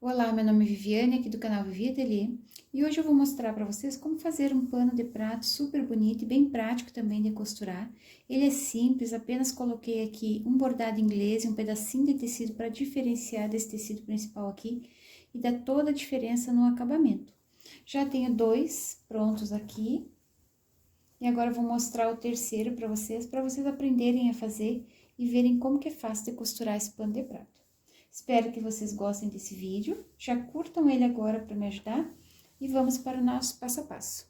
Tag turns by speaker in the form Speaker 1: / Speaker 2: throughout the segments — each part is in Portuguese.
Speaker 1: Olá, meu nome é Viviane, aqui do canal Vivi Ateliê, e hoje eu vou mostrar para vocês como fazer um pano de prato super bonito e bem prático também de costurar. Ele é simples, apenas coloquei aqui um bordado inglês e um pedacinho de tecido para diferenciar desse tecido principal aqui e dar toda a diferença no acabamento. Já tenho dois prontos aqui, e agora eu vou mostrar o terceiro para vocês aprenderem a fazer e verem como que é fácil de costurar esse pano de prato. Espero que vocês gostem desse vídeo, já curtam ele agora para me ajudar e vamos para o nosso passo a passo.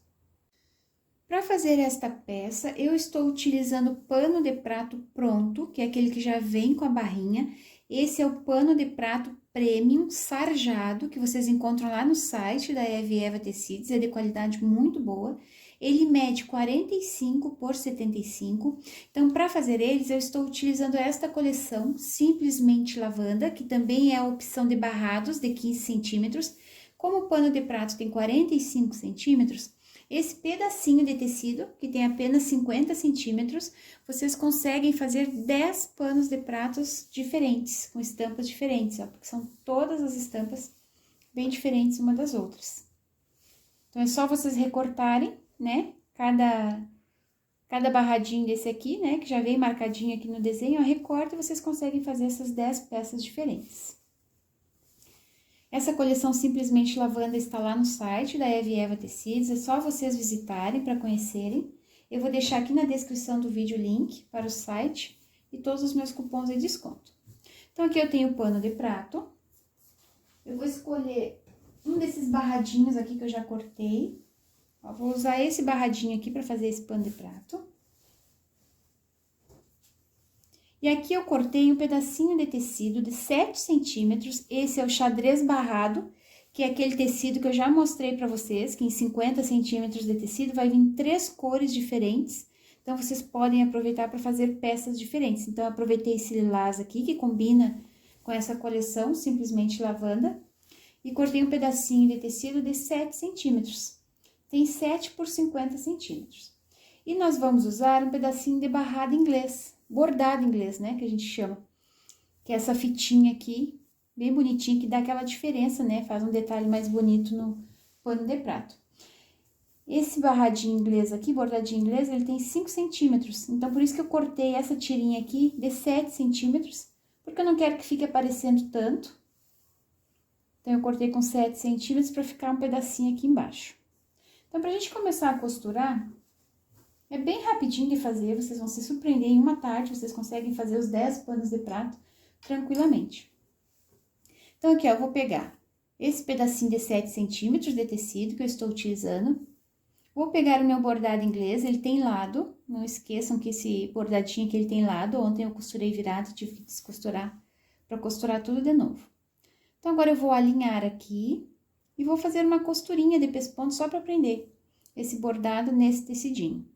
Speaker 1: Para fazer esta peça, eu estou utilizando pano de prato pronto, que é aquele que já vem com a barrinha. Esse é o pano de prato premium sarjado, que vocês encontram lá no site da Eva Tecidos, é de qualidade muito boa. Ele mede 45 por 75, então para fazer eles eu estou utilizando esta coleção Simplesmente Lavanda, que também é a opção de barrados de 15 centímetros. Como o pano de prato tem 45 centímetros, esse pedacinho de tecido, que tem apenas 50 centímetros, vocês conseguem fazer 10 panos de pratos diferentes, com estampas diferentes, ó, porque são todas as estampas bem diferentes uma das outras. Então, é só vocês recortarem, né, cada barradinho desse aqui, né, que já vem marcadinho aqui no desenho, ó, recorta e vocês conseguem fazer essas 10 peças diferentes. Essa coleção Simplesmente Lavanda está lá no site da Eva Tecidos, é só vocês visitarem para conhecerem. Eu vou deixar aqui na descrição do vídeo o link para o site e todos os meus cupons de desconto. Então, aqui eu tenho o pano de prato. Eu vou escolher um desses barradinhos aqui que eu já cortei. Ó, vou usar esse barradinho aqui para fazer esse pano de prato. E aqui eu cortei um pedacinho de tecido de 7 centímetros, esse é o xadrez barrado, que é aquele tecido que eu já mostrei para vocês, que em 50 centímetros de tecido vai vir 3 cores diferentes, então vocês podem aproveitar para fazer peças diferentes. Então, eu aproveitei esse lilás aqui, que combina com essa coleção Simplesmente Lavanda, e cortei um pedacinho de tecido de 7 centímetros, tem 7 por 50 centímetros. E nós vamos usar um pedacinho de barrado inglês, bordado inglês, né, que a gente chama, que é essa fitinha aqui, bem bonitinha, que dá aquela diferença, né, faz um detalhe mais bonito no pano de prato. Esse barradinho inglês aqui, bordadinho inglês, ele tem 5 centímetros, então por isso que eu cortei essa tirinha aqui de 7 centímetros, porque eu não quero que fique aparecendo tanto. Então, eu cortei com 7 centímetros para ficar um pedacinho aqui embaixo. Então, pra gente começar a costurar, é bem rapidinho de fazer, vocês vão se surpreender, em uma tarde vocês conseguem fazer os 10 panos de prato tranquilamente. Então, aqui, ó, eu vou pegar esse pedacinho de 7 centímetros de tecido que eu estou utilizando. Vou pegar o meu bordado inglês, ele tem lado, não esqueçam que esse bordadinho aqui ele tem lado. Ontem eu costurei virado, tive que descosturar para costurar tudo de novo. Então, agora eu vou alinhar aqui e vou fazer uma costurinha de pesponto só para prender esse bordado nesse tecidinho.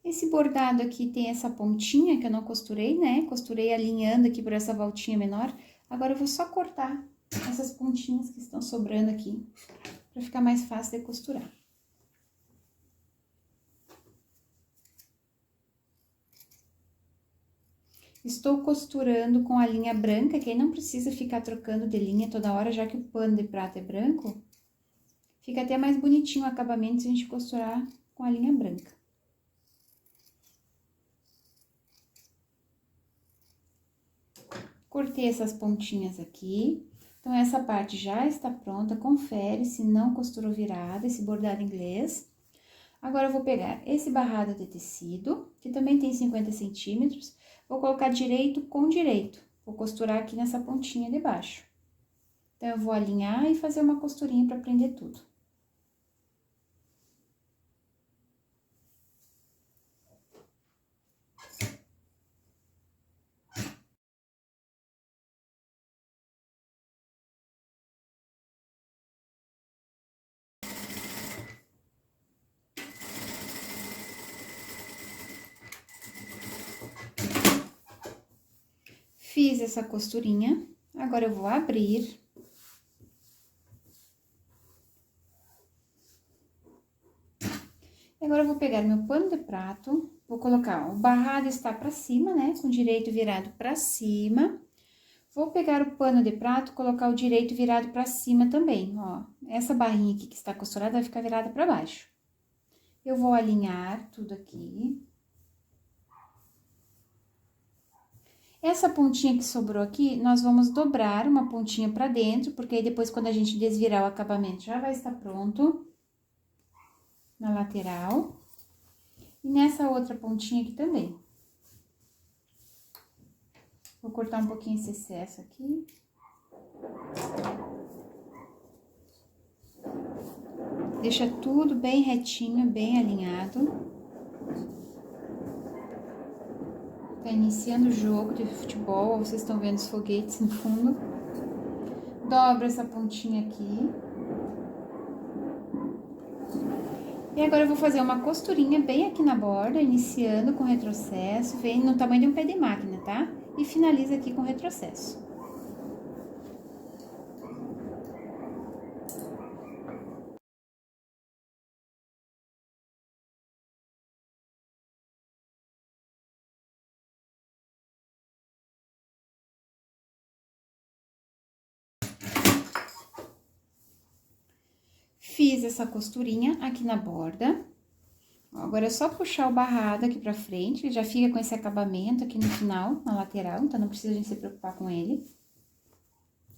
Speaker 1: Esse bordado aqui tem essa pontinha que eu não costurei, né? Costurei alinhando aqui por essa voltinha menor. Agora, eu vou só cortar essas pontinhas que estão sobrando aqui, pra ficar mais fácil de costurar. Estou costurando com a linha branca, que aí não precisa ficar trocando de linha toda hora, já que o pano de prata é branco. Fica até mais bonitinho o acabamento se a gente costurar com a linha branca. Cortei essas pontinhas aqui, então essa parte já está pronta, confere se não costurou virada, esse bordado inglês. Agora, eu vou pegar esse barrado de tecido, que também tem 50 centímetros, vou colocar direito com direito, vou costurar aqui nessa pontinha de baixo. Então, eu vou alinhar e fazer uma costurinha para prender tudo. Fiz essa costurinha, agora eu vou abrir. Agora eu vou pegar meu pano de prato, vou colocar, ó, o barrado está pra cima, né, com o direito virado pra cima. Vou pegar o pano de prato, colocar o direito virado pra cima também, ó. Essa barrinha aqui que está costurada vai ficar virada pra baixo. Eu vou alinhar tudo aqui. Essa pontinha que sobrou aqui, nós vamos dobrar uma pontinha pra dentro, porque aí depois quando a gente desvirar o acabamento já vai estar pronto. Na lateral. E nessa outra pontinha aqui também. Vou cortar um pouquinho esse excesso aqui. Deixa tudo bem retinho, bem alinhado. Tá iniciando o jogo de futebol, vocês estão vendo os foguetes no fundo. Dobra essa pontinha aqui. E agora eu vou fazer uma costurinha bem aqui na borda, iniciando com retrocesso, vem no tamanho de um pé de máquina, tá? E finaliza aqui com retrocesso. Fiz essa costurinha aqui na borda. Agora é só puxar o barrado aqui pra frente, ele já fica com esse acabamento aqui no final, na lateral, então não precisa a gente se preocupar com ele.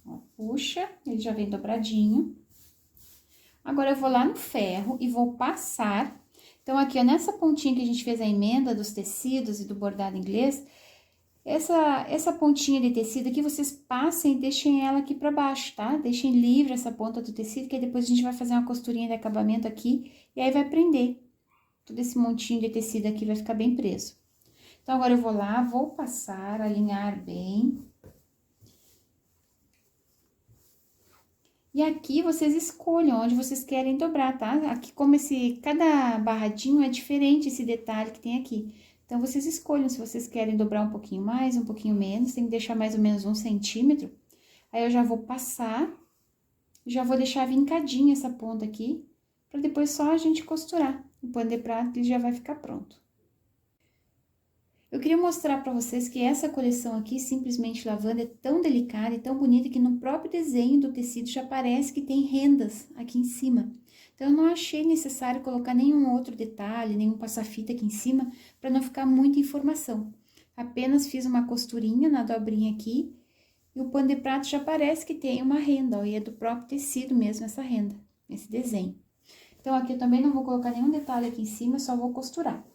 Speaker 1: Ó, puxa, ele já vem dobradinho. Agora eu vou lá no ferro e vou passar. Então, aqui, ó, nessa pontinha que a gente fez a emenda dos tecidos e do bordado inglês, essa pontinha de tecido aqui, vocês passem e deixem ela aqui pra baixo, tá? Deixem livre essa ponta do tecido, que aí depois a gente vai fazer uma costurinha de acabamento aqui, e aí vai prender. Todo esse montinho de tecido aqui vai ficar bem preso. Então, agora eu vou lá, vou passar, alinhar bem. E aqui, vocês escolham onde vocês querem dobrar, tá? Aqui, como cada barradinho é diferente esse detalhe que tem aqui. Então, vocês escolham se vocês querem dobrar um pouquinho mais, um pouquinho menos. Tem que deixar mais ou menos 1 centímetro. Aí, eu já vou passar, já vou deixar vincadinha essa ponta aqui, pra depois só a gente costurar. O pano de prato, ele já vai ficar pronto. Eu queria mostrar pra vocês que essa coleção aqui, Simplesmente Lavanda, é tão delicada e tão bonita que no próprio desenho do tecido já parece que tem rendas aqui em cima. Então, eu não achei necessário colocar nenhum outro detalhe, nenhum passa-fita aqui em cima, para não ficar muita informação. Apenas fiz uma costurinha na dobrinha aqui, e o pano de prato já parece que tem uma renda, ó, e é do próprio tecido mesmo essa renda, esse desenho. Então, aqui eu também não vou colocar nenhum detalhe aqui em cima, só vou costurar.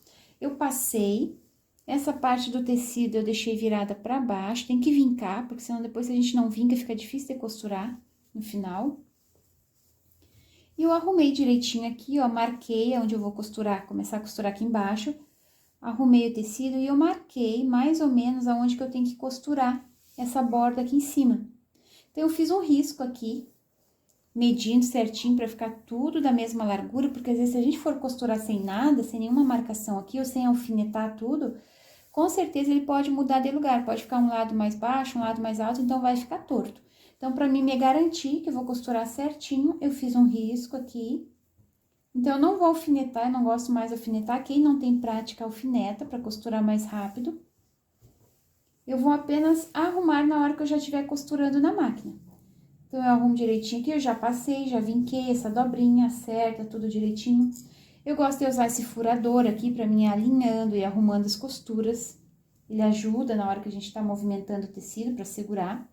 Speaker 1: Eu passei, essa parte do tecido eu deixei virada pra baixo, tem que vincar, porque senão depois se a gente não vinca, fica difícil de costurar no final. E eu arrumei direitinho aqui, ó, marquei onde eu vou costurar, começar a costurar aqui embaixo. Arrumei o tecido e eu marquei mais ou menos aonde que eu tenho que costurar essa borda aqui em cima. Então, eu fiz um risco aqui, medindo certinho pra ficar tudo da mesma largura, porque às vezes se a gente for costurar sem nada, sem nenhuma marcação aqui, ou sem alfinetar tudo, com certeza ele pode mudar de lugar, pode ficar um lado mais baixo, um lado mais alto, então vai ficar torto. Então, pra mim me garantir que eu vou costurar certinho, eu fiz um risco aqui. Então, eu não vou alfinetar, eu não gosto mais de alfinetar, quem não tem prática alfineta pra costurar mais rápido. Eu vou apenas arrumar na hora que eu já estiver costurando na máquina. Então, eu arrumo direitinho aqui, eu já passei, já vinquei essa dobrinha, acerta tudo direitinho. Eu gosto de usar esse furador aqui pra mim alinhando e arrumando as costuras. Ele ajuda na hora que a gente tá movimentando o tecido pra segurar.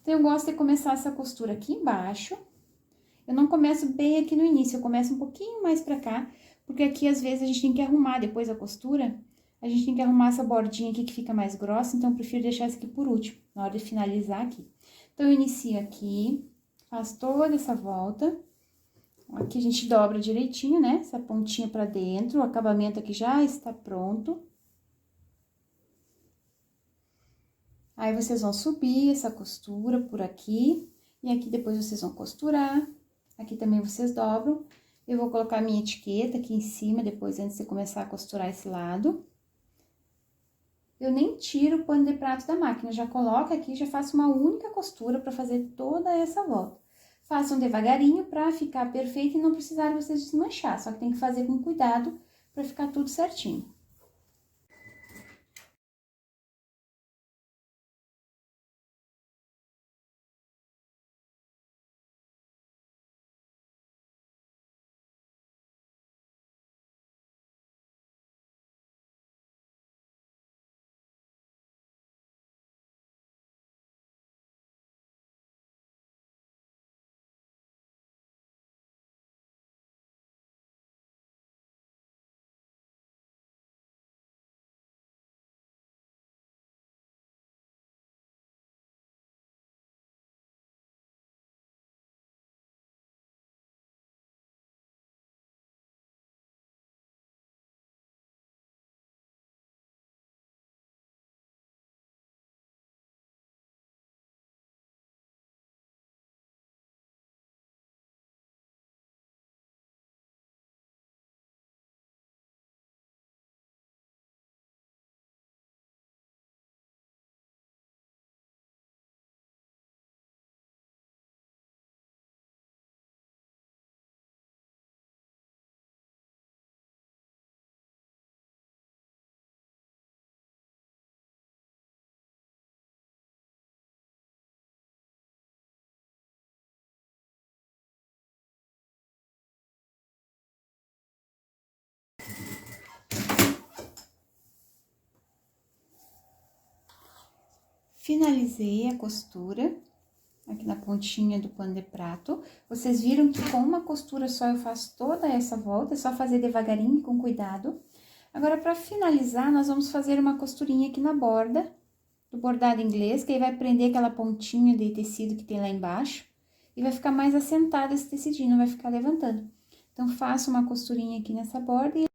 Speaker 1: Então, eu gosto de começar essa costura aqui embaixo. Eu não começo bem aqui no início, eu começo um pouquinho mais pra cá, porque aqui às vezes a gente tem que arrumar depois a costura. A gente tem que arrumar essa bordinha aqui que fica mais grossa, então eu prefiro deixar essa aqui por último, na hora de finalizar aqui. Então, eu inicio aqui, faço toda essa volta. Aqui a gente dobra direitinho, né? Essa pontinha pra dentro, o acabamento aqui já está pronto. Aí, vocês vão subir essa costura por aqui, e aqui depois vocês vão costurar. Aqui também vocês dobram. Eu vou colocar a minha etiqueta aqui em cima, depois, antes de começar a costurar esse lado. eu nem tiro o pano de prato da máquina, já coloco aqui, já faço uma única costura para fazer toda essa volta. Façam devagarinho para ficar perfeito e não precisar vocês desmanchar, só que tem que fazer com cuidado para ficar tudo certinho. Finalizei a costura aqui na pontinha do pano de prato. Vocês viram que com uma costura só eu faço toda essa volta, é só fazer devagarinho com cuidado. Agora, para finalizar, nós vamos fazer uma costurinha aqui na borda do bordado inglês, que aí vai prender aquela pontinha de tecido que tem lá embaixo e vai ficar mais assentado esse tecidinho, não vai ficar levantando. Então, faço uma costurinha aqui nessa borda e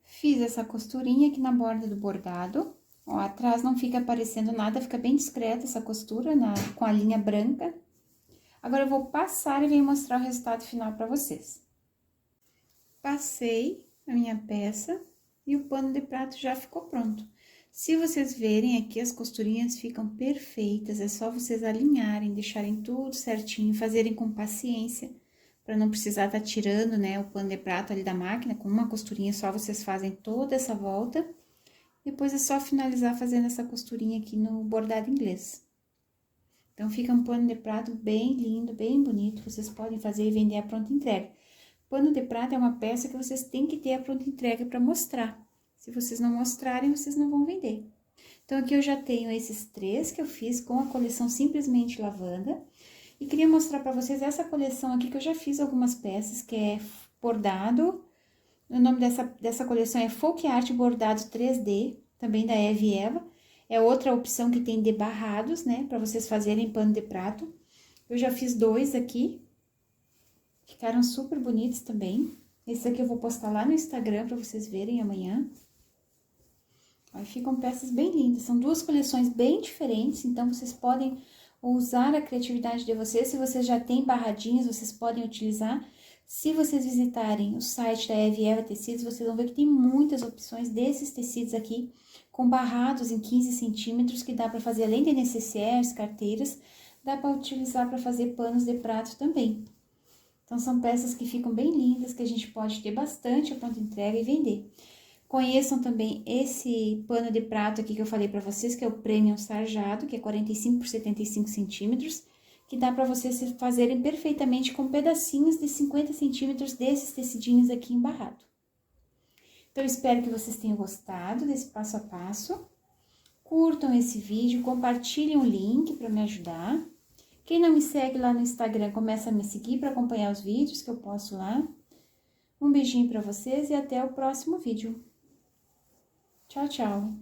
Speaker 1: fiz essa costurinha aqui na borda do bordado. Ó, atrás não fica aparecendo nada, fica bem discreta essa costura com a linha branca. Agora, eu vou passar e venho mostrar o resultado final pra vocês. Passei a minha peça e o pano de prato já ficou pronto. Se vocês verem aqui, as costurinhas ficam perfeitas, é só vocês alinharem, deixarem tudo certinho, fazerem com paciência, para não precisar estar tirando, né, o pano de prato ali da máquina, com uma costurinha só vocês fazem toda essa volta. Depois é só finalizar fazendo essa costurinha aqui no bordado inglês. Então, fica um pano de prato bem lindo, bem bonito, vocês podem fazer e vender a pronta entrega. Pano de prato é uma peça que vocês têm que ter a pronta entrega para mostrar. Se vocês não mostrarem, vocês não vão vender. Então, aqui eu já tenho esses 3 que eu fiz com a coleção Simplesmente Lavanda. E queria mostrar para vocês essa coleção aqui, que eu já fiz algumas peças, que é bordado. O nome dessa coleção é Folk Art Bordado 3D, também da Eve Eva. É outra opção que tem de barrados, né, para vocês fazerem pano de prato. Eu já fiz 2 aqui. Ficaram super bonitos também. Esse aqui eu vou postar lá no Instagram para vocês verem amanhã. Aí ficam peças bem lindas. São 2 coleções bem diferentes, então vocês podem usar a criatividade de vocês. Se vocês já têm barradinhos, vocês podem utilizar. Se vocês visitarem o site da Eve Eva Tecidos, vocês vão ver que tem muitas opções desses tecidos aqui, com barrados em 15 centímetros, que dá para fazer além de necessaires, carteiras, dá para utilizar para fazer panos de prato também. Então, são peças que ficam bem lindas, que a gente pode ter bastante a pronta entrega e vender. Conheçam também esse pano de prato aqui que eu falei pra vocês, que é o Premium Sarjado, que é 45 por 75 centímetros, que dá pra vocês fazerem perfeitamente com pedacinhos de 50 centímetros desses tecidinhos aqui embarrado. Então, espero que vocês tenham gostado desse passo a passo. Curtam esse vídeo, compartilhem o link para me ajudar. Quem não me segue lá no Instagram, começa a me seguir para acompanhar os vídeos que eu posto lá. Um beijinho para vocês e até o próximo vídeo. Tchau, tchau!